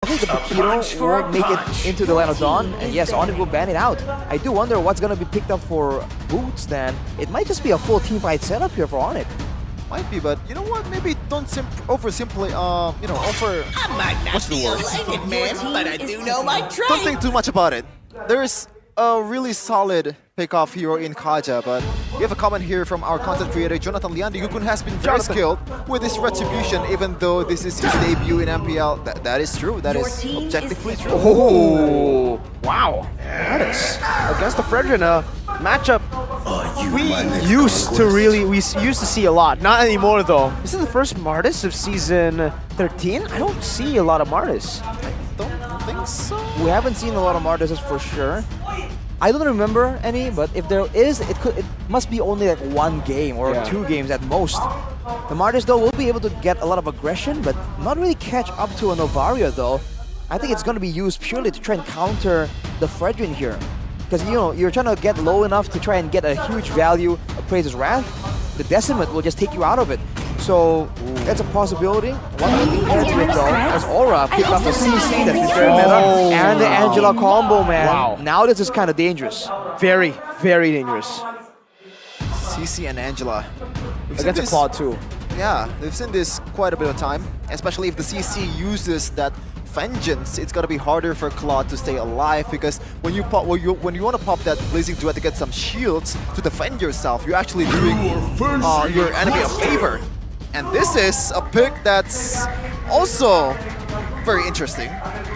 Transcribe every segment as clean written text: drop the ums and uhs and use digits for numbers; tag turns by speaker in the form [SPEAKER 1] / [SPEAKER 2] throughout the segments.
[SPEAKER 1] think the Pokito won't make it into the line of Dawn, and yes, Onic will ban it out. I do wonder what's gonna be picked up for Boots then. It might just be a full teamfight setup here for Onic.
[SPEAKER 2] Might be, but you know what? Maybe don't oversimplify.
[SPEAKER 3] I might not be a legend man, but I do know my trade.
[SPEAKER 2] Don't think too much about it. There's a really solid pick-off hero in Kaja, but we have a comment here from our content creator, Jonathan Liandi. Gukun has been very skilled with his Retribution, even though this is his debut in MPL. That is true. That is objectively true.
[SPEAKER 4] Oh, wow. That is against the Fredrin, matchup we used to see a lot. Not anymore though. This is the first Martis of season 13. I don't see a lot of Martis.
[SPEAKER 2] Don't think so.
[SPEAKER 1] We haven't seen a lot of Martises for sure. I don't remember any, but if there is, it must be only like one game or 2 games at most. The Martis though will be able to get a lot of aggression, but not really catch up to a Novaria though. I think it's going to be used purely to try and counter the Fredrin here. Because you're trying to get low enough to try and get a huge value of Praise's Wrath. The Decimate will just take you out of it. So that's a possibility. One thing compared to it though, as Aura picked up the CC that's been very meta, and the Angela combo, man.
[SPEAKER 4] Wow.
[SPEAKER 1] Now this is kind of dangerous.
[SPEAKER 4] Very, very dangerous.
[SPEAKER 2] CC and Angela.
[SPEAKER 4] Against a Claude too.
[SPEAKER 2] Yeah, we've seen this quite a bit of time, especially if the CC uses that Vengeance. It's gonna be harder for Claude to stay alive, because when you want to pop that Blazing Duet to get some shields to defend yourself, you're actually doing your enemy a favor. And this is a pick that's also very interesting.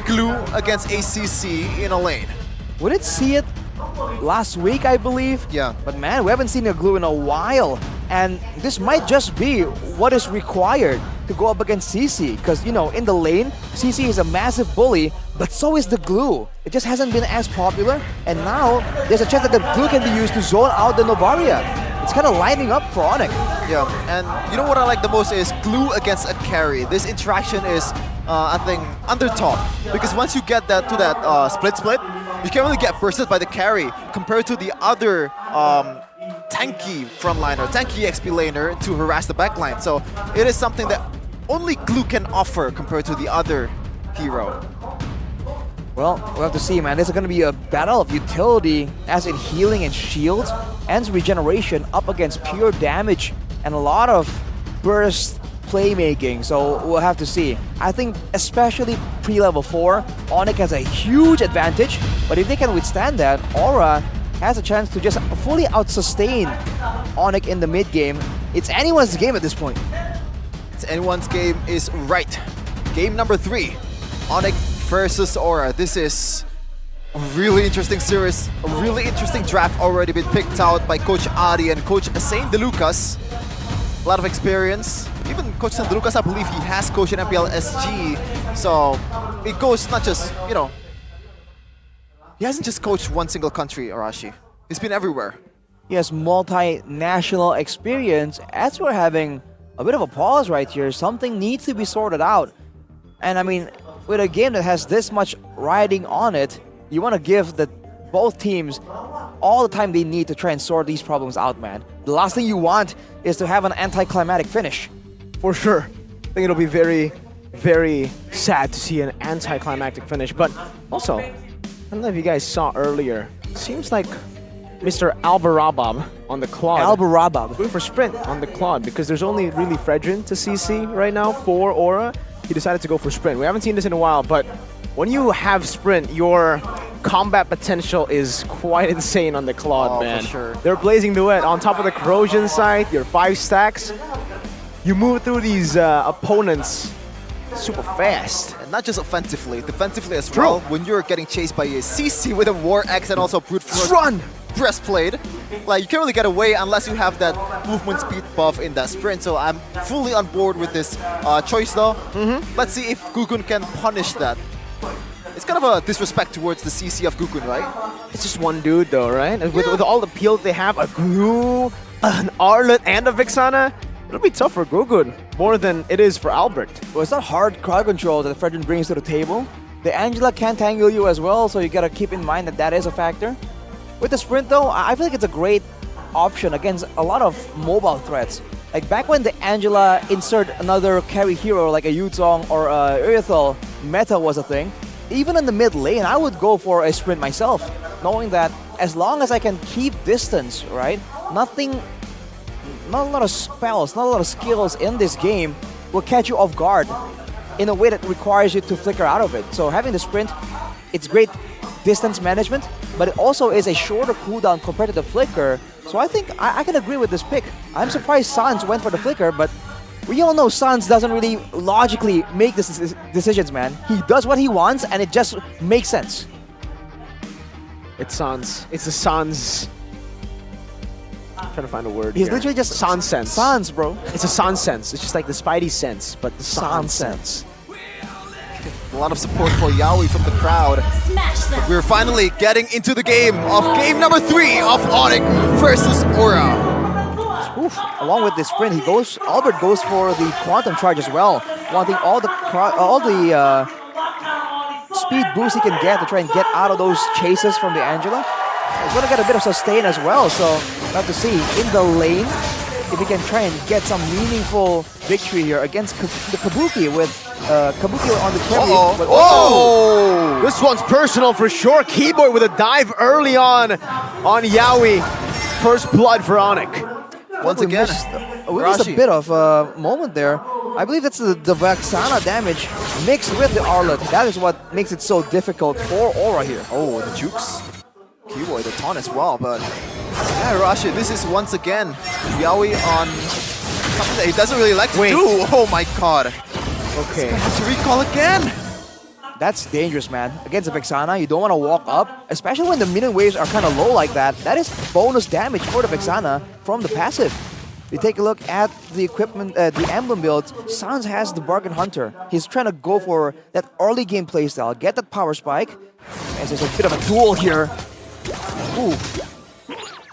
[SPEAKER 2] Glue against ACC in a lane.
[SPEAKER 1] We did see it last week, I believe.
[SPEAKER 2] Yeah.
[SPEAKER 1] But man, we haven't seen a glue in a while. And this might just be what is required to go up against CC. Because, in the lane, CC is a massive bully, but so is the glue. It just hasn't been as popular. And now, there's a chance that the glue can be used to zone out the Novaria. It's kind of lining up for Onic.
[SPEAKER 2] Yeah, and you know what I like the most is glue against a carry. This interaction is, I think, undertaught. Because once you get that to that split, you can only get bursted by the carry compared to the other tanky frontliner, tanky XP laner to harass the backline. So it is something that only glue can offer compared to the other hero.
[SPEAKER 1] Well, we'll have to see, man. This is going to be a battle of utility, as in healing and shields, and regeneration up against pure damage and a lot of burst playmaking. So we'll have to see. I think especially pre-level 4, Onic has a huge advantage, but if they can withstand that, Aura has a chance to just fully out-sustain Onic in the mid-game. It's anyone's game at this point.
[SPEAKER 2] It's anyone's game is right. Game number 3, Onic versus Aura. This is a really interesting series, a really interesting draft already been picked out by Coach Adi and Coach Saint DeLucas. A lot of experience. Even Coach Saint DeLucas, I believe he has coached in MPL SG. So it goes not just, he hasn't just coached one single country, Arashi. He's been everywhere.
[SPEAKER 1] He has multinational experience. As we're having a bit of a pause right here, something needs to be sorted out. And I mean, with a game that has this much riding on it, you want to give both teams all the time they need to try and sort these problems out, man. The last thing you want is to have an anticlimactic finish.
[SPEAKER 4] For sure. I think it'll be very, very sad to see an anticlimactic finish. But also, I don't know if you guys saw earlier, it seems like Mr. Albarabab on the Claude.
[SPEAKER 1] Albarabab.
[SPEAKER 4] Going for Sprint on the Claude, because there's only really Fredrin to CC right now for Aura. He decided to go for Sprint. We haven't seen this in a while, but when you have Sprint, your combat potential is quite insane on the Claude, man.
[SPEAKER 2] For sure.
[SPEAKER 4] They're Blazing Duet on top of the Corrosion side, your 5 stacks. You move through these opponents super fast.
[SPEAKER 2] And not just offensively, defensively as well. When you're getting chased by a CC with a War X and also Brute Force breastplate, like you can't really get away unless you have that movement speed buff in that sprint. So I'm fully on board with this choice though. Let's see if Gukun can punish that. It's kind of a disrespect towards the CC of Gukun, right?
[SPEAKER 4] It's just one dude though, right? And with all the peel they have, a Glue, an Arlet, and a Vixana, it'll be tough for Gukun more than it is for Albert.
[SPEAKER 1] Well, it's not hard crowd control that Fredrin brings to the table. The Angela can tangle you as well, so you gotta keep in mind that is a factor. With the Sprint though, I feel like it's a great option against a lot of mobile threats. Like back when the Angela insert another carry hero like a Yuzong or a Urethel, meta was a thing, even in the mid lane, I would go for a sprint myself, knowing that as long as I can keep distance, right? Nothing, not a lot of spells, not a lot of skills in this game will catch you off guard in a way that requires you to flicker out of it. So having the sprint, it's great distance management, but it also is a shorter cooldown compared to the flicker. So I think I can agree with this pick. I'm surprised Sans went for the flicker, but we all know Sans doesn't really logically make these decisions, man. He does what he wants, and it just makes sense.
[SPEAKER 4] It's Sans. It's the Sans. I'm trying to find a word.
[SPEAKER 1] He's
[SPEAKER 4] here.
[SPEAKER 1] literally just
[SPEAKER 4] Sans sense.
[SPEAKER 1] Sans, bro.
[SPEAKER 4] It's a Sans sense. It's just like the Spidey sense, but the Sans sense.
[SPEAKER 2] A lot of support for Yaoi from the crowd. We're finally getting into the game of game number 3 of Onic versus Aura.
[SPEAKER 1] Oof. Along with this sprint, Albert goes for the quantum charge as well, wanting all the speed boost he can get to try and get out of those chases from the Angela. He's gonna get a bit of sustain as well, so we'll have to see in the lane if he can try and get some meaningful victory here against the Kabuki with Kabuki on the carry. But,
[SPEAKER 4] Oh! This one's personal for sure. Keyboy with a dive early on Yaoi. First blood for Onic.
[SPEAKER 2] Once again,
[SPEAKER 1] we missed a bit of a moment there. I believe that's the Vexana damage mixed with the Arlet. That is what makes it so difficult for Aura here.
[SPEAKER 2] Oh, the jukes. Keyboy, the taunt as well, but yeah, Rashi, this is once again Yaoi on something that he doesn't really like to do. Oh my god.
[SPEAKER 4] Okay.
[SPEAKER 2] I have to recall again.
[SPEAKER 1] That's dangerous, man. Against the Vexana, you don't want to walk up, especially when the minion waves are kind of low like that. That is bonus damage for the Vexana from the passive. You take a look at the equipment, the emblem build. Sans has the Bargain Hunter. He's trying to go for that early game playstyle, get that power spike. And there's a bit of a duel here. Ooh.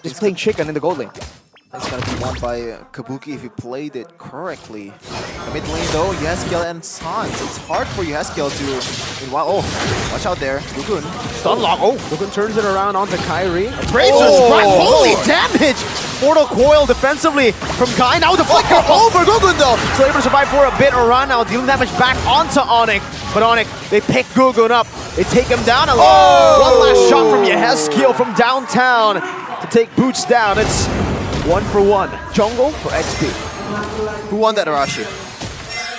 [SPEAKER 1] Just playing chicken in the gold lane.
[SPEAKER 2] It's gonna be won by Kabuki if you played it correctly. The mid lane though, Yeskiel and Sans. It's hard for Yeskiel to... Meanwhile, oh, watch out there. Gugun.
[SPEAKER 4] Stun lock. Oh, Gugun turns it around onto Kairi. Razor strike. Holy damage! Mortal coil defensively from Kai. Now the flicker over Gugun though. So able to survive for a bit. Around now dealing damage back onto Onic. But Onic, they pick Gugun up. They take him down a lot. One last shot from Yeskiel from downtown to take Boots down. It's 1-for-1. Jungle for XP.
[SPEAKER 2] Who won that, Arashi?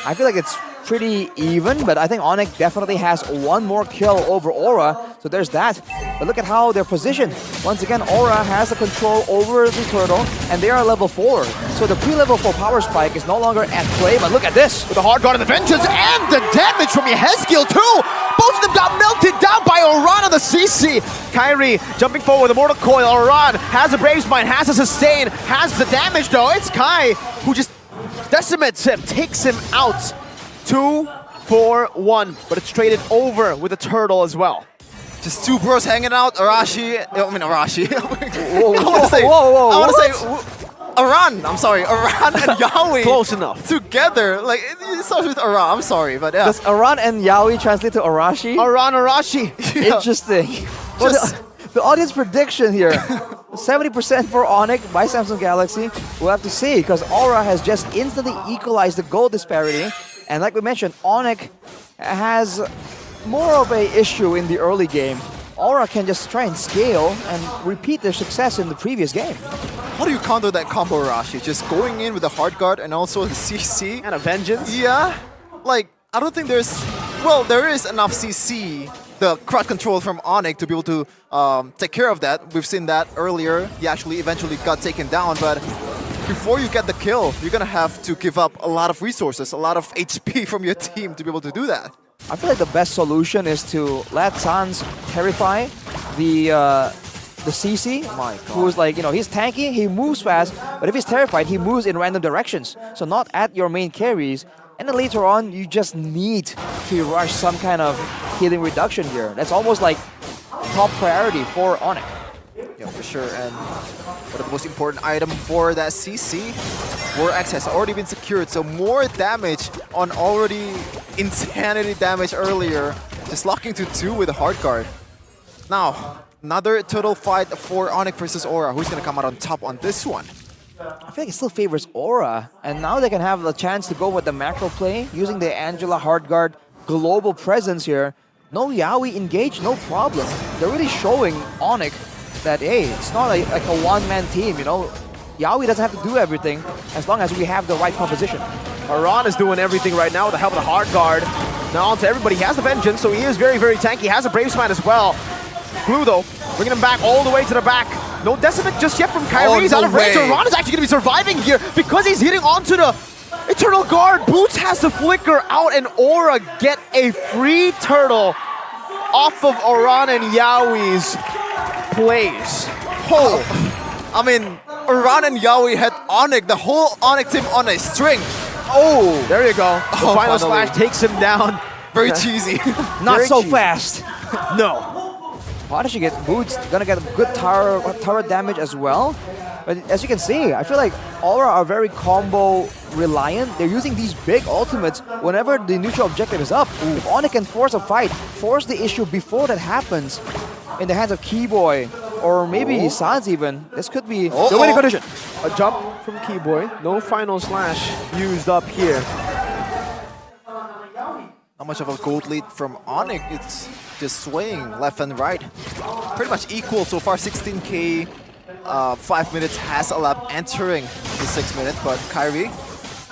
[SPEAKER 1] I feel like it's pretty even, but I think Onic definitely has one more kill over Aura, so there's that. But look at how they're positioned. Once again, Aura has the control over the turtle, and they are level 4. So the pre-level 4 power spike is no longer at play, but look at this.
[SPEAKER 4] With the hard guard and the vengeance, and the damage from Yeskiel too! Both of them got melted down by Oran on the CC. Kairi jumping forward with a mortal coil. Oran has a Brave Spine, has a sustain, has the damage though. It's Kai who just decimates him, takes him out. 2-4-1, but it's traded over with a turtle as well.
[SPEAKER 2] Just two bros hanging out. Arashi. I mean, Arashi.
[SPEAKER 1] Whoa,
[SPEAKER 2] I want to say.
[SPEAKER 1] whoa,
[SPEAKER 2] I want to say. Aran. I'm sorry. Aran and Yaoi.
[SPEAKER 4] Close enough.
[SPEAKER 2] Together. Like, it starts with Aran. I'm sorry, but yeah.
[SPEAKER 1] Does Aran and Yaoi translate to Arashi?
[SPEAKER 4] Aran Arashi.
[SPEAKER 2] Yeah.
[SPEAKER 1] Interesting. Well, the audience prediction here, 70% for Onic by Samsung Galaxy. We'll have to see, because Aura has just instantly equalized the gold disparity. And like we mentioned, Onic has more of a issue in the early game. Aura can just try and scale and repeat their success in the previous game.
[SPEAKER 2] How do you counter that combo, Rashi? Just going in with the hard guard and also the CC?
[SPEAKER 4] And a vengeance.
[SPEAKER 2] Yeah. Like, I don't think there's... Well, there is enough CC, the crowd control from Onic to be able to take care of that. We've seen that earlier. He actually eventually got taken down, but before you get the kill, you're gonna have to give up a lot of resources, a lot of HP from your team to be able to do that.
[SPEAKER 1] I feel like the best solution is to let Sans terrify the CC,
[SPEAKER 2] My God.
[SPEAKER 1] who's like, you know, he's tanky, he moves fast, but if he's terrified, he moves in random directions. So not at your main carries, and then later on, you just need to rush some kind of healing reduction here. That's almost like top priority for Onic.
[SPEAKER 2] Yeah, for sure. And one of the most important item for that CC, War X has already been secured, so more damage on already insanity damage earlier. Just locking to 2 with a hard guard. Now, another total fight for Onic versus Aura. Who's gonna come out on top on this one?
[SPEAKER 1] I feel like it still favors Aura, and now they can have the chance to go with the macro play, using the Angela hard guard global presence here. No Yaoi engaged, no problem. They're really showing Onic that, hey, it's not like a one-man team, you know? Yaoi doesn't have to do everything as long as we have the right composition.
[SPEAKER 4] Aran is doing everything right now with the help of the hard guard. Now on to everybody. He has the Vengeance, so he is very, very tanky. He has a Brave Smite as well. Blue, though, bringing him back all the way to the back. No Decimate just yet from Kyrie. He's out of range. Aran is actually going to be surviving here because he's hitting onto the Eternal Guard. Boots has the Flicker out, and Aura get a free turtle off of Aran and Yaoi's plays.
[SPEAKER 2] Oh, I mean, Aran and Yaoi had Onic, the whole Onic team on a string.
[SPEAKER 4] Oh, there you go. The
[SPEAKER 2] Oh,
[SPEAKER 4] final
[SPEAKER 2] finally.
[SPEAKER 4] slash takes him down.
[SPEAKER 2] Very cheesy.
[SPEAKER 1] Not
[SPEAKER 4] Very
[SPEAKER 1] so
[SPEAKER 4] cheap.
[SPEAKER 1] fast.
[SPEAKER 4] No.
[SPEAKER 1] Prodigy get Boots, gonna get a good tower damage as well. But as you can see, I feel like Aura are very combo reliant. They're using these big ultimates whenever the neutral objective is up. If Onic can force a fight, force the issue before that happens in the hands of Keyboy or maybe Sans even, this could be the winning condition.
[SPEAKER 4] A jump from Keyboy. No final slash used up here.
[SPEAKER 2] Not much of a gold lead from Onic. It's just swaying left and right. Pretty much equal so far. 16k, 5 minutes has elapsed entering the 6 minutes, but Kyrie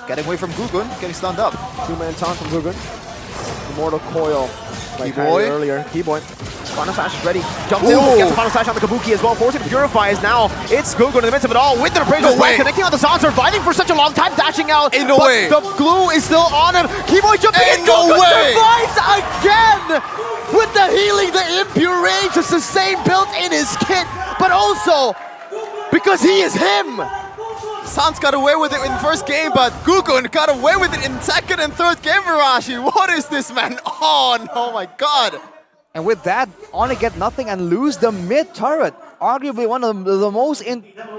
[SPEAKER 2] getting away from Gugun, getting stunned up.
[SPEAKER 4] Two-man taunt from Gugun. Immortal Coil. Like
[SPEAKER 2] Keyboy.
[SPEAKER 4] earlier. Keyboy. Final slash is ready. Jumps in, gets the final slash on the Kabuki as well. Forcing Purifies now. It's Gugun in the midst of it all with the appraisal.
[SPEAKER 2] No way.
[SPEAKER 4] Connecting on the Zon, surviving for such a long time, dashing out.
[SPEAKER 2] Ain't no
[SPEAKER 4] but
[SPEAKER 2] way.
[SPEAKER 4] the glue is still on him. Keyboy jumping
[SPEAKER 2] Ain't
[SPEAKER 4] in.
[SPEAKER 2] no
[SPEAKER 4] Gugun
[SPEAKER 2] way.
[SPEAKER 4] survives again with the healing, the impure rage, the sustain built in his kit, but also because he is him.
[SPEAKER 2] Sans got away with it in first game, but Gugun got away with it in second and third game, Virashi. What is this man on? Oh my god.
[SPEAKER 1] And with that, Onic get nothing and lose the mid turret. Arguably one of the most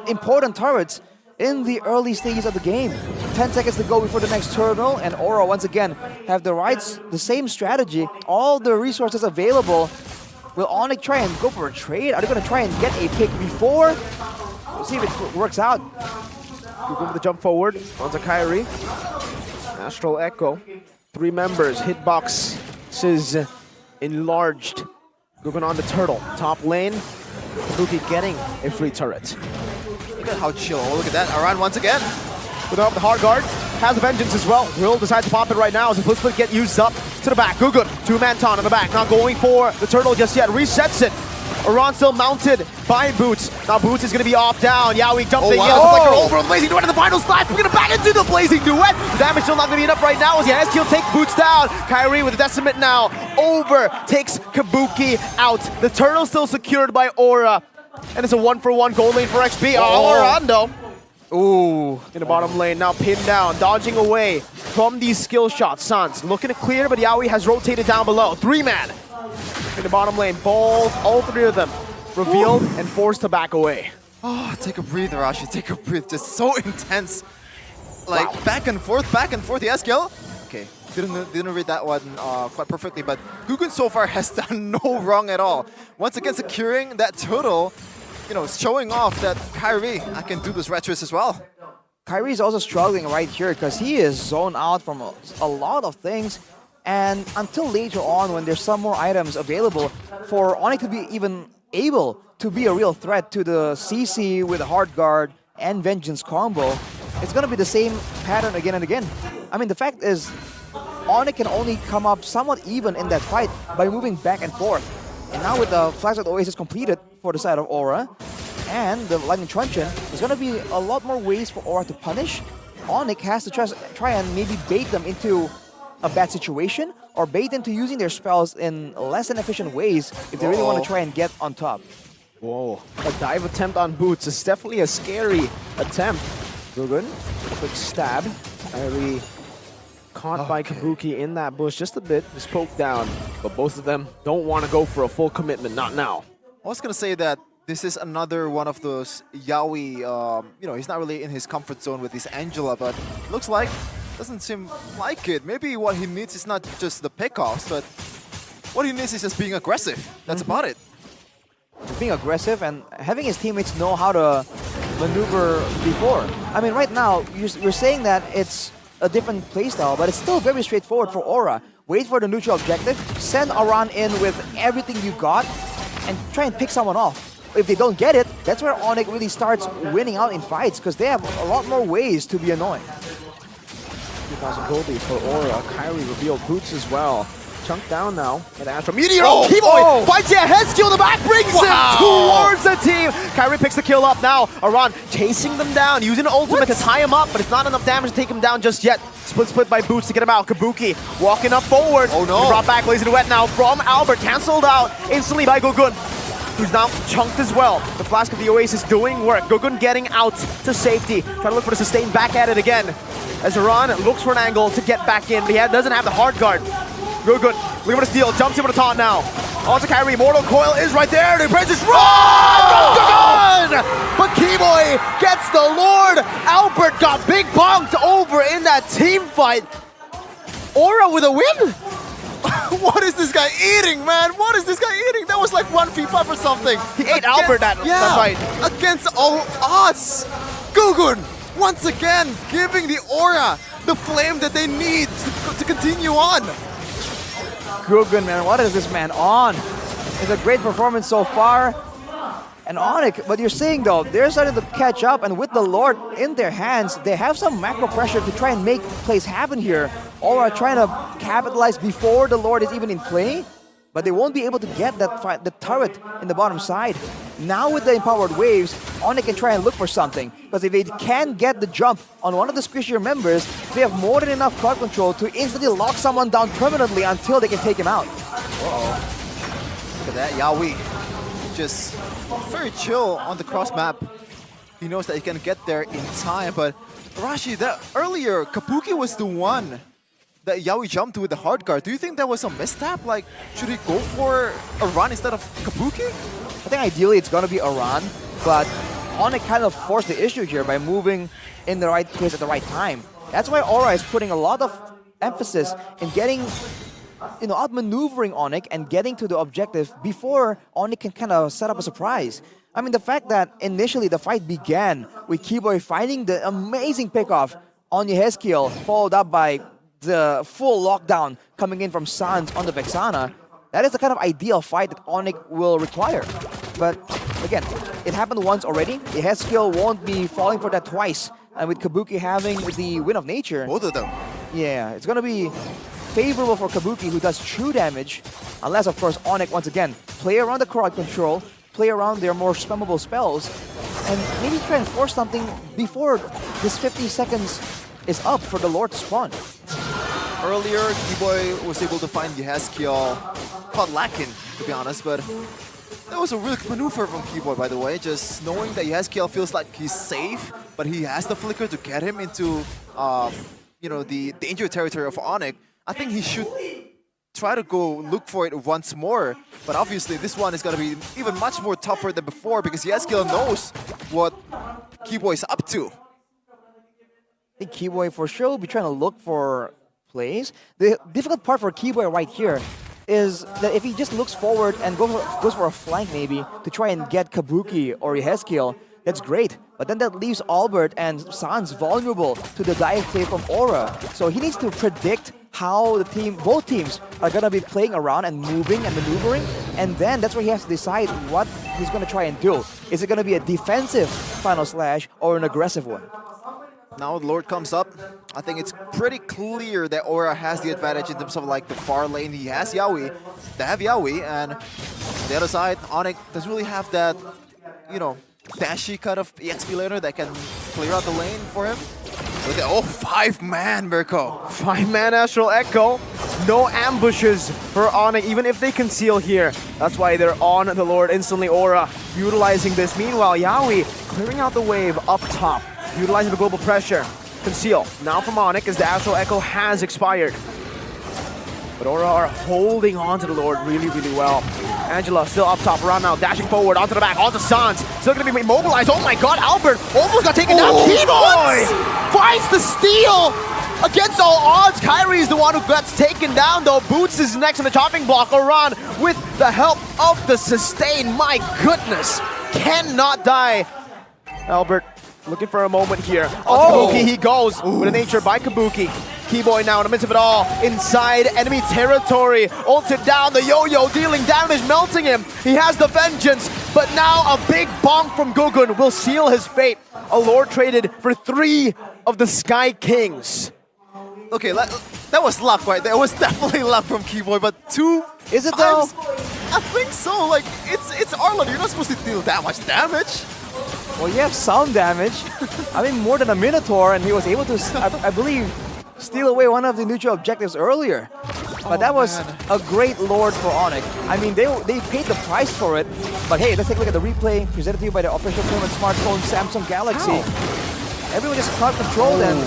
[SPEAKER 1] important turrets in the early stages of the game. 10 seconds to go before the next turtle, and Aura once again have the same strategy, all the resources available. Will Onic try and go for a trade? Are they going to try and get a pick before? We'll see if it works out.
[SPEAKER 4] Gugun with the jump forward onto Kyrie. Astral Echo. 3 members. Hitbox is enlarged. Gugun on the turtle. Top lane. Kabuki getting a free turret.
[SPEAKER 2] Look at how chill. Oh, look at that. Aran once again.
[SPEAKER 4] With the hard guard. Has the Vengeance as well. Will decides to pop it right now as the flip split get used up to the back. Gugun. 2-man taunt on the back. Not going for the turtle just yet. Resets it. Aran still mounted by Boots. Now Boots is going to be off down. Yaoi jumping in. Flicker over on Blazing Duet in the final slash. We're going to back into the Blazing Duet. The damage still not going to be enough right now as the Kill take Boots down. Kyrie with the Decimate now. Over takes Kabuki out. The turtle still secured by Aura. And it's a 1-for-1 gold lane for XP. Oh, Orlando.
[SPEAKER 1] Ooh.
[SPEAKER 4] In the bottom lane, now pinned down, dodging away from these skill shots. Sans looking to clear, but Yaoi has rotated down below. 3-man in the bottom lane. Balls, all 3 of them revealed and forced to back away.
[SPEAKER 2] Oh, take a breather, Rashi. Take a breath. Just so intense. Like back and forth, the S-Kill. Okay, didn't read that one quite perfectly, but Gugun so far has done no wrong at all. Once again, securing that turtle, you know, showing off that Kyrie, I can do this Retris as well.
[SPEAKER 1] Kyrie is also struggling right here because he is zoned out from a lot of things. And until later on, when there's some more items available, for Onic to be even able to be a real threat to the CC with a hard guard and Vengeance combo, it's going to be the same pattern again and again. I mean, the fact is, Onic can only come up somewhat even in that fight by moving back and forth. And now with the Flashlight Oasis completed for the side of Aura, and the Lightning Truncheon, there's going to be a lot more ways for Aura to punish. Onic has to try and maybe bait them into a bad situation, or bait into using their spells in less than efficient ways if they really want to try and get on top.
[SPEAKER 4] Whoa, a dive attempt on Boots is definitely a scary attempt. Gugun, quick stab. Kyrie caught by Kabuki in that bush just a bit, just poked down, but both of them don't want to go for a full commitment, not now.
[SPEAKER 2] I was going to say that this is another one of those Yaoi, you know, he's not really in his comfort zone with this Angela, but looks like, doesn't seem like it. Maybe what he needs is not just the pickoffs, but what he needs is just being aggressive. That's about it.
[SPEAKER 1] Being aggressive and having his teammates know how to maneuver before. I mean, right now, you're saying that it's a different playstyle, but it's still very straightforward for Aura. wait for the neutral objective, send Aran in with everything you got, and try and pick someone off. If they don't get it, that's where Onic really starts winning out in fights, because they have a lot more ways to be annoying.
[SPEAKER 4] 2,000 goldies for Aura. Kyrie revealed boots as well. Chunk down now with Astro Meteor.
[SPEAKER 1] Oh,
[SPEAKER 4] Keyboy finds the head skill. The back brings him towards the team. Kyrie picks the kill up now. Aran chasing them down, using an ultimate to tie him up, but it's not enough damage to take him down just yet. Split by Boots to get him out. Kabuki walking up forward.
[SPEAKER 2] Oh no.
[SPEAKER 4] Brought back Blazing Wet now from Albert. Cancelled out instantly by Gogun, who's now chunked as well. The Flask of the Oasis doing work. Gogun getting out to safety. Trying to look for the sustain back at it again. As Aran looks for an angle to get back in, but he doesn't have the hard guard. Gogun looking for the steal. Jumps in with a taunt now. Onto Kyrie. Mortal Coil is right there. The Princess run! Gogun! But Keyboy gets the Lord. Albert got big bumped over in that team fight. Aura with a win?
[SPEAKER 2] What is this guy eating, man? What is this guy eating? That was like 1v5 or something.
[SPEAKER 4] He ate Albert that fight.
[SPEAKER 2] Against all odds. Gogun, once again, giving the Aura the flame that they need to continue on.
[SPEAKER 1] Gogun, man, what is this man on? It's a great performance so far. And Onic, but you're saying though, they're starting to catch up, and with the Lord in their hands, they have some macro pressure to try and make plays happen here. Aura trying to capitalize before the Lord is even in play, but they won't be able to get that the turret in the bottom side. Now with the empowered waves, Onic can try and look for something, because if they can get the jump on one of the squishier members, they have more than enough crowd control to instantly lock someone down permanently until they can take him out.
[SPEAKER 2] Uh-oh. Look at that, Yaoi. Just very chill on the cross map. He knows that he can get there in time, but Rashi, that earlier, Kabuki was the one that Yaoi jumped with the hard guard. Do you think that was a misstep? Like, should he go for Aran instead of Kabuki?
[SPEAKER 1] I think ideally it's going to be Aran, but Onic kind of forced the issue here by moving in the right place at the right time. That's why Aura is putting a lot of emphasis in getting, outmaneuvering Onic and getting to the objective before Onic can kind of set up a surprise. I mean, the fact that initially the fight began with Keyboy finding the amazing pickoff on Yehezkiel, followed up by the full lockdown coming in from Sans on the Vexana, that is the kind of ideal fight that Onic will require. But again, it happened once already. Yehezkiel won't be falling for that twice. And with Kabuki having the Wind of Nature,
[SPEAKER 2] Both of them.
[SPEAKER 1] yeah, it's going to be favorable for Kabuki, who does true damage, unless, of course, Onic, once again, play around the crowd control, play around their more spammable spells, and maybe try and force something before this 50 seconds is up for the Lord to spawn.
[SPEAKER 2] Earlier, Keyboy was able to find Yehezkiel caught lacking, to be honest, but that was a really good maneuver from Keyboy, by the way. Just knowing that Yehezkiel feels like he's safe, but he has the flicker to get him into, the danger territory of Onic. I think he should try to go look for it once more. But obviously, this one is going to be even much more tougher than before because Yehezkiel knows what Keyboy is up to.
[SPEAKER 1] I think Keyboy for sure will be trying to look for plays. The difficult part for Keyboy right here is that if he just looks forward and goes for a flank maybe to try and get Kabuki or Yehezkiel, that's great. But then that leaves Albert and Sans vulnerable to the dive play from Aura. So he needs to predict how both teams are going to be playing around and moving and maneuvering. And then that's where he has to decide what he's going to try and do. Is it going to be a defensive Final Slash or an aggressive one?
[SPEAKER 2] Now the Lord comes up. I think it's pretty clear that Aura has the advantage in terms of like the far lane. He has Yaoi. They have Yaoi, and on the other side, Onic doesn't really have that, dashy kind of EXP laner that can clear out the lane for him. Look at 5-man Mirko.
[SPEAKER 4] 5-man Astral Echo. No ambushes for Onic, even if they conceal here. That's why they're on the Lord instantly. Aura utilizing this. Meanwhile, Yaoi clearing out the wave up top, utilizing the global pressure. Conceal now from Onic as the Astral Echo has expired. But Aura are holding on to the Lord really, really well. Angela still up top, around now, dashing forward, onto the back, onto Sans. Still gonna be immobilized. Oh my god, Albert almost got taken down. Keyboy finds the steal against all odds. Kyrie is the one who gets taken down though. Boots is next in the chopping block. Aran with the help of the sustain. My goodness, cannot die. Albert looking for a moment here. On Kabuki he goes with a nature by Kabuki. Keyboy now in the midst of it all, inside enemy territory, ulted down, the yo-yo dealing damage, melting him. He has the vengeance, but now a big bonk from Gugun will seal his fate. A lord traded for 3 of the Sky Kings.
[SPEAKER 2] Okay, that was luck, right? That was definitely luck from Keyboy, but 2
[SPEAKER 1] Is it though?
[SPEAKER 2] times, I think so. Like, it's Arlon. You're not supposed to deal that much damage.
[SPEAKER 1] Well, you have sound damage. I mean, more than a Minotaur, and he was able to, I believe, steal away one of the neutral objectives earlier. But that was a great lord for Onic. I mean, they paid the price for it. But hey, let's take a look at the replay presented to you by the official tournament smartphone Samsung Galaxy. Everyone just can't control them.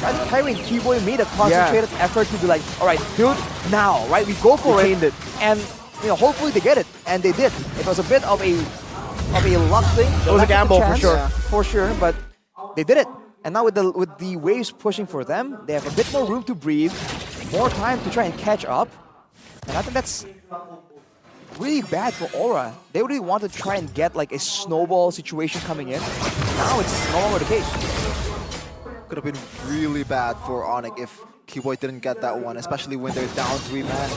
[SPEAKER 1] I think Kyrie and Keyboy made a concentrated effort to be like, all right, dude, now, right? We go for it. And hopefully they get it. And they did. It was a bit of a luck thing.
[SPEAKER 4] It was a gamble for sure.
[SPEAKER 1] For sure, but they did it. And now with the waves pushing for them, they have a bit more room to breathe, more time to try and catch up. And I think that's really bad for Aura. They really want to try and get like a snowball situation coming in. Now it's no longer the case.
[SPEAKER 2] Could have been really bad for Onic if Keyboy didn't get that one, especially when they're down 3 men.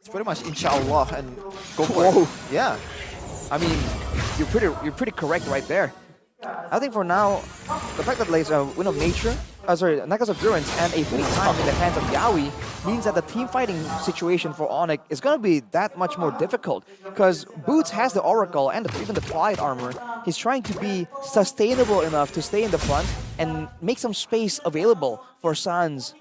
[SPEAKER 2] It's pretty much inshallah and go for it. Yeah.
[SPEAKER 1] I mean, you're pretty correct right there. I think for now, the fact that there's a Wind of Nature, Necklace of Durance, and a fleeting time in the hands of Yaoi means that the team fighting situation for Onic is going to be that much more difficult. Because Boots has the Oracle and even the Plied Armor. He's trying to be sustainable enough to stay in the front and make some space available for Sans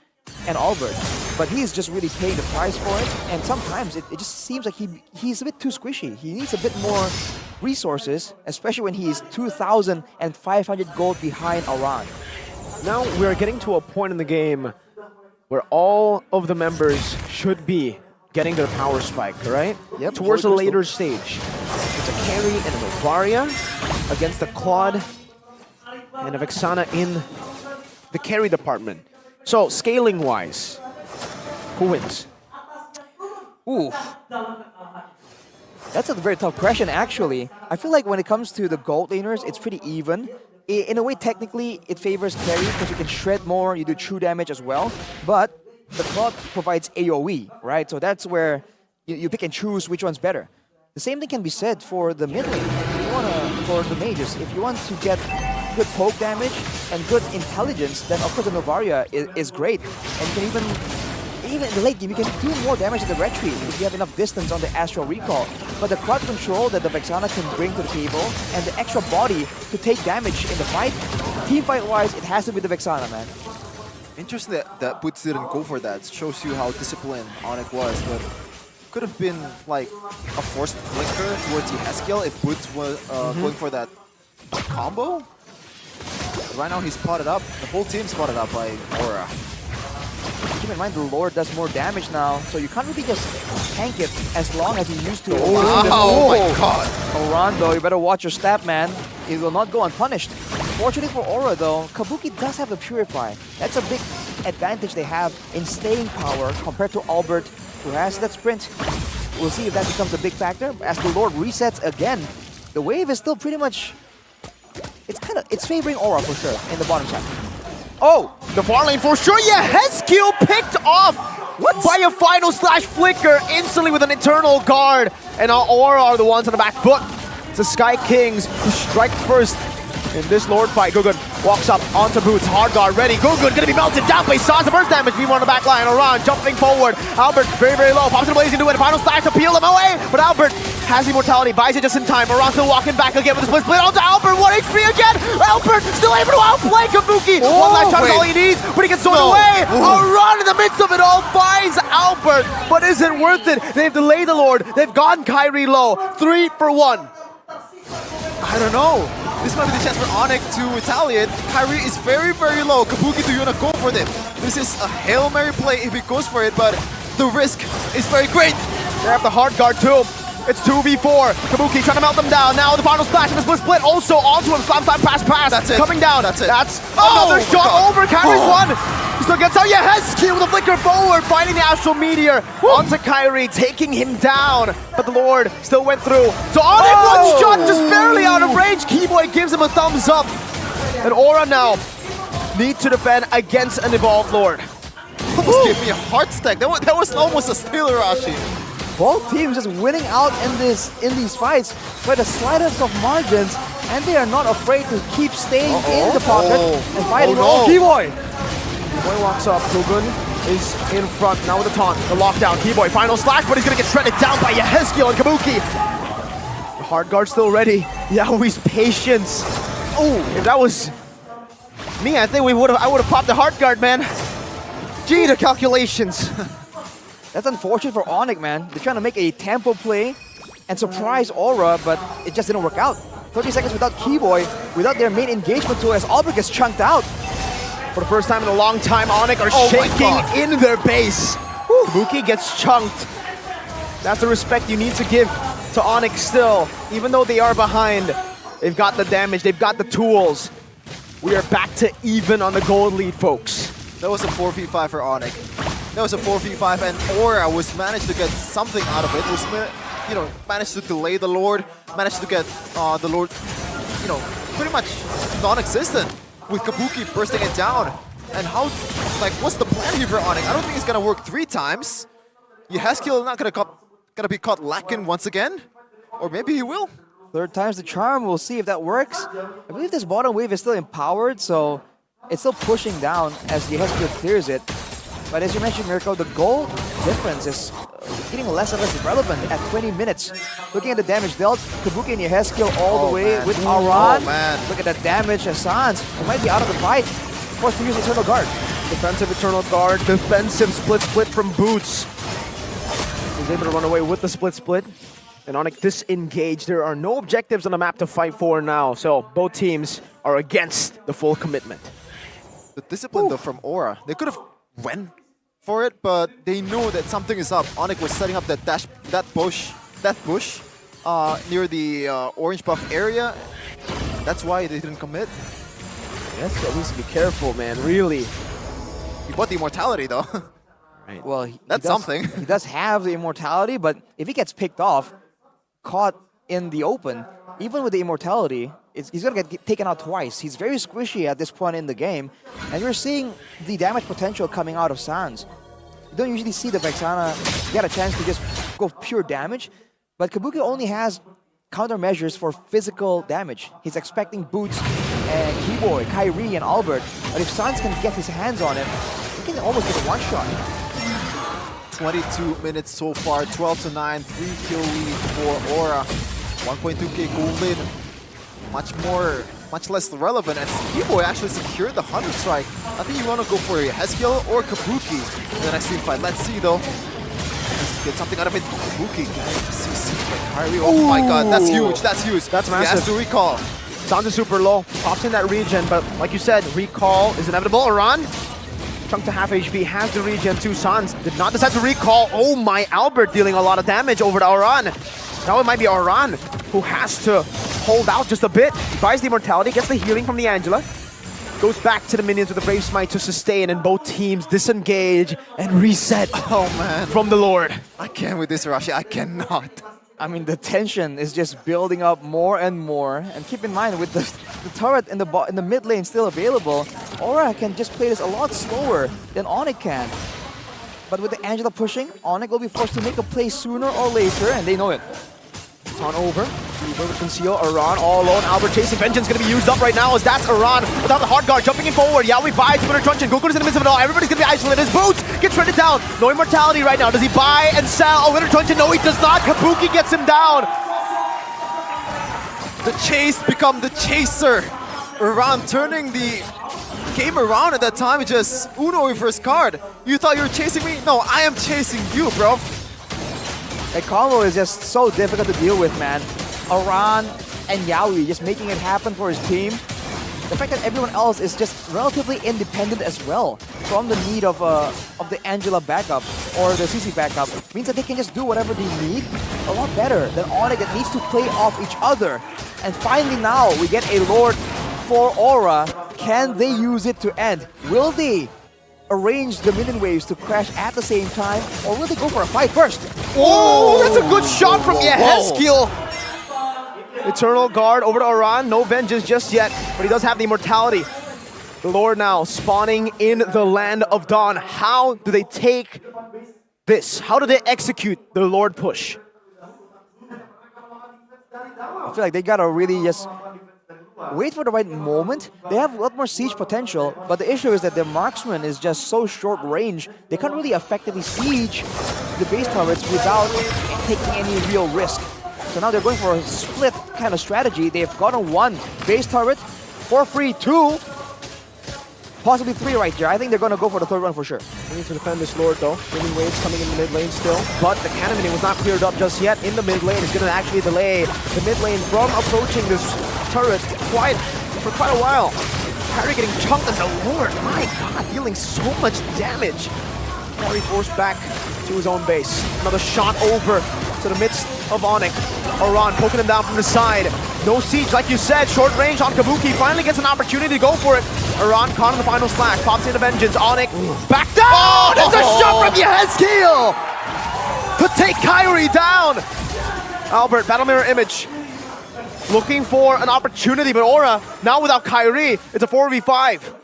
[SPEAKER 1] and Albert. But he's just really paying the price for it, and sometimes it just seems like he's a bit too squishy. He needs a bit more resources, especially when he's 2,500 gold behind Aran.
[SPEAKER 4] Now we're getting to a point in the game where all of the members should be getting their power spike, right?
[SPEAKER 1] Yep.
[SPEAKER 4] Towards the later stage. It's a carry and a Novaria against the Claude and a Vexana in the carry department. So, scaling-wise, who wins?
[SPEAKER 1] Ooh. That's a very tough question, actually. I feel like when it comes to the gold laners, it's pretty even. In a way, technically, it favors carry because you can shred more, you do true damage as well. But the Claude provides AoE, right? So that's where you pick and choose which one's better. The same thing can be said for the mid lane. For the mages, if you want to get good poke damage and good intelligence, then of course the Novaria is great. And you can even in the late game, you can do more damage in the retreat if you have enough distance on the Astral Recall. But the crowd control that the Vexana can bring to the table and the extra body to take damage in the fight, team fight-wise, it has to be the Vexana, man.
[SPEAKER 2] Interesting that Boots didn't go for that. It shows you how disciplined Onic was, but could have been like a forced flicker towards Yeheskiel if Boots was going for that combo. Right now he's spotted up. The whole team spotted up by Aura.
[SPEAKER 1] Keep in mind the Lord does more damage now, so you can't really just tank it as long as you used to.
[SPEAKER 2] Oh my god!
[SPEAKER 1] Rondo, you better watch your stat, man. It will not go unpunished. Fortunately for Aura though, Kabuki does have the Purify. That's a big advantage they have in staying power compared to Albert, who has that sprint. We'll see if that becomes a big factor. As the Lord resets again, the wave is still pretty much... It's favoring Aura for sure in the bottom side.
[SPEAKER 4] Oh, the far lane for sure. Yeheskiel picked off by a final slash flicker instantly with an eternal guard. And now Aura are the ones on the back foot. It's the Sky Kings who strike first in this Lord fight. Gugun walks up onto Boots, hard guard ready. Gugun gonna be melted down by Sans. The first damage, V1 on the back line. Aran jumping forward. Albert very, very low. Pops in the blazing into it. Final slash to peel him away. But Albert has immortality, buys it just in time. Aran still walking back again with the split onto Albert. 1 HP again. Albert still able to outplay Kabuki. One last shot is all he needs, but he gets thrown away. Aran in the midst of it all finds Albert, but is it worth it? They've delayed the Lord. They've gotten Kyrie low. 3 for 1.
[SPEAKER 2] I don't know. This might be the chance for Onic to retaliate. Kyrie is very, very low. Kabuki, do you want to go for them? This is a Hail Mary play if he goes for it, but the risk is very great.
[SPEAKER 4] They have the hard guard too. It's 2v4. Kabuki trying to melt them down. Now the final splash and the split also onto him. Slam, pass.
[SPEAKER 2] That's it.
[SPEAKER 4] Coming down.
[SPEAKER 2] That's it.
[SPEAKER 4] That's another shot over. Kyrie's one. He still gets out. Yeheskiel with a flicker forward, finding the Astral Meteor onto Kyrie, taking him down. But the Lord still went through. So Onic, one shot, just barely out of range. Keyboy gives him a thumbs up. And Aura now need to defend against an Evolved Lord.
[SPEAKER 2] Almost gave me a heart stack. That was almost a steal, Arashi.
[SPEAKER 1] Both teams just winning out in these fights by the slightest of margins, and they are not afraid to keep staying in the pocket and fighting.
[SPEAKER 4] Oh, no.
[SPEAKER 1] Keyboy!
[SPEAKER 4] Keyboy walks up. Kugun is in front now with the taunt. The lockdown. Keyboy final slash, but he's gonna get shredded down by Yehezkiel and Kabuki. The hard guard still ready. Yaoi's patience. Oh, if that was me, I think I would have popped the hard guard, man. Gee, the calculations.
[SPEAKER 1] That's unfortunate for Onic, man. They're trying to make a tempo play and surprise Aura, but it just didn't work out. 30 seconds without Keyboy, without their main engagement tool as Albert gets chunked out.
[SPEAKER 4] For the first time in a long time, Onic are shaking in their base. Kabuki gets chunked. That's the respect you need to give to Onic still. Even though they are behind, they've got the damage, they've got the tools. We are back to even on the gold lead, folks.
[SPEAKER 2] That was a 4v5 for Onic. That was a 4v5, and Aura was managed to get something out of it. Was, you know, managed to delay the Lord, managed to get the Lord, you know, pretty much non-existent with Kabuki bursting it down. And how, like, what's the plan here for Onic? I don't think it's gonna work 3 times. Yehezkiel not gonna be caught lacking once again, or maybe he will.
[SPEAKER 1] 3rd time's the charm. We'll see if that works. I believe this bottom wave is still empowered, so it's still pushing down as Yehezkiel clears it. But as you mentioned, Mirko, the gold difference is getting less and less relevant at 20 minutes. Looking at the damage dealt, Kabuki and Yehezkiel all the way with Aran. Look at that damage as Sans, who might be out of the fight, forced to use Eternal Guard.
[SPEAKER 4] Defensive Eternal Guard, defensive split from Boots. He's able to run away with the split. And Onic disengaged. There are no objectives on the map to fight for now, so both teams are against the full commitment.
[SPEAKER 2] The discipline though from Aura, they could have went for it, but they knew that something is up. Onic was setting up that bush near the orange buff area. That's why they didn't commit.
[SPEAKER 4] Yes, at least be careful, man. Really.
[SPEAKER 2] He bought the immortality though.
[SPEAKER 4] Right.
[SPEAKER 1] Well,
[SPEAKER 2] that's something.
[SPEAKER 1] He does have the immortality, but if he gets picked off, caught in the open, even with the immortality, he's going to get taken out twice. He's very squishy at this point in the game, and you're seeing the damage potential coming out of Sans. You don't usually see the Vexana get a chance to just go pure damage, but Kabuki only has countermeasures for physical damage. He's expecting Boots and Keyboy, Kyrie, and Albert, but if Sans can get his hands on him, he can almost get a one-shot.
[SPEAKER 2] 22 minutes so far, 12-9, 3-kill lead for Aura. 1.2k gold lead. Much less relevant, and Keyboy actually secured the 100 strike. I think you want to go for Yehezkiel or Kabuki in the next team fight. Let's see though. Let's get something out of it. Kabuki, CC by Kyrie. Oh my god, that's huge, that's huge.
[SPEAKER 4] That's massive.
[SPEAKER 2] He has to recall.
[SPEAKER 4] Sounds is super low, pops in that regen, but like you said, recall is inevitable. Aran, chunk to half HP, has the regen too. Sans did not decide to recall. Oh my, Albert dealing a lot of damage over to Aran. Now it might be Aran who has to hold out just a bit. He buys the immortality, gets the healing from the Angela, goes back to the minions with the Brave Smite to sustain, and both teams disengage and reset.
[SPEAKER 2] Oh man,
[SPEAKER 4] from the Lord.
[SPEAKER 2] I can't with this, Rashi. I cannot.
[SPEAKER 1] I mean, the tension is just building up more and more. And keep in mind, with the turret in the mid lane still available, Aura can just play this a lot slower than Onic can. But with the Angela pushing, Onic will be forced to make a play sooner or later, and they know it.
[SPEAKER 4] On over. Uber with Conceal. Aran all alone. Albert chasing. Vengeance going to be used up right now as that's Aran without the hard guard jumping in forward. Yaoi buys Winter Truncheon. Goku is in the midst of it all. Everybody's going to be isolated. His Boots gets shredded down. No immortality right now. Does he buy and sell? Oh, Winter Truncheon. No, he does not. Kabuki gets him down.
[SPEAKER 2] The chase become the chaser. Aran turning the game around at that time. Just Uno with first card. You thought you were chasing me? No, I am chasing you, bro.
[SPEAKER 1] That combo is just so difficult to deal with, man. Aran and Yaoi just making it happen for his team. The fact that everyone else is just relatively independent as well from the need of the Angela backup or the CC backup means that they can just do whatever they need a lot better than Onic that needs to play off each other. And finally now we get a Lord for Aura. Can they use it to end? Will they arrange the minion waves to crash at the same time, or will they go for a fight first?
[SPEAKER 4] Oh, that's a good shot from Yehezkiel. Eternal Guard over to Aran. No vengeance just yet, but he does have the immortality. The Lord now spawning in the land of Dawn. How do they take this? How do they execute the Lord push?
[SPEAKER 1] I feel like they gotta really just wait for the right moment. They have a lot more siege potential, but the issue is that their marksman is just so short range, they can't really effectively siege the base turrets without taking any real risk. So now they're going for a split kind of strategy. They've gotten one base turret for free, two, possibly three right here. I think they're going to go for the third one for sure.
[SPEAKER 4] They need to defend this Lord though. Minion waves coming in the mid lane still, but the cannon minion was not cleared up just yet. In the mid lane is going to actually delay the mid lane from approaching this turret for quite a while. Harry getting chunked, and the Lord, my god, dealing so much damage. Harry forced back to his own base. Another shot over to the midst of Onic. Oran poking him down from the side. No siege, like you said, short range on Kabuki. Finally gets an opportunity to go for it. Oran caught in the final slash, pops into Vengeance. Onic back down! Oh, there's a shot from Yehezkiel to take Kyrie down. Albert, Battle Mirror Image. Looking for an opportunity, but Aura, now without Kyrie, it's a 4v5.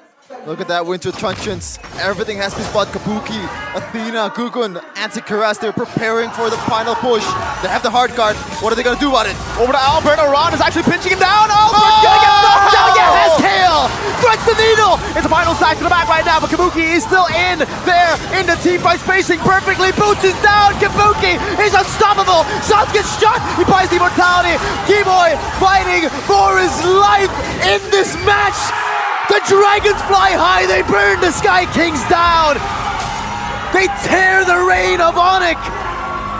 [SPEAKER 2] Look at that Winter Truncheons. Everything has been spot. Kabuki, Athena, Gugun, Anti-Karas, they're preparing for the final push. They have the hard guard. What are they going to do about it?
[SPEAKER 4] Over to Albert. Oran is actually pinching him down. Albert's gonna get knocked down. Yehezkiel threads the needle. It's a final slash to the back right now, but Kabuki is still in there in the team fight, spacing perfectly. Boots is down. Kabuki is unstoppable. Sans gets shot. He buys the immortality. Keyboy fighting for his life in this match. The dragons fly high, they burn the Sky Kings down! They tear the reign of Onic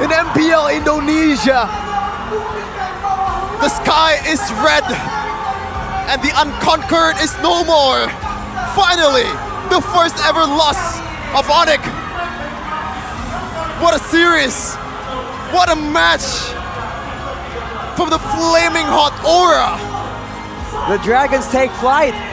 [SPEAKER 4] in MPL Indonesia!
[SPEAKER 2] The sky is red, and the unconquered is no more! Finally, the first ever loss of Onic! What a series! What a match! From the flaming hot Aura!
[SPEAKER 1] The dragons take flight.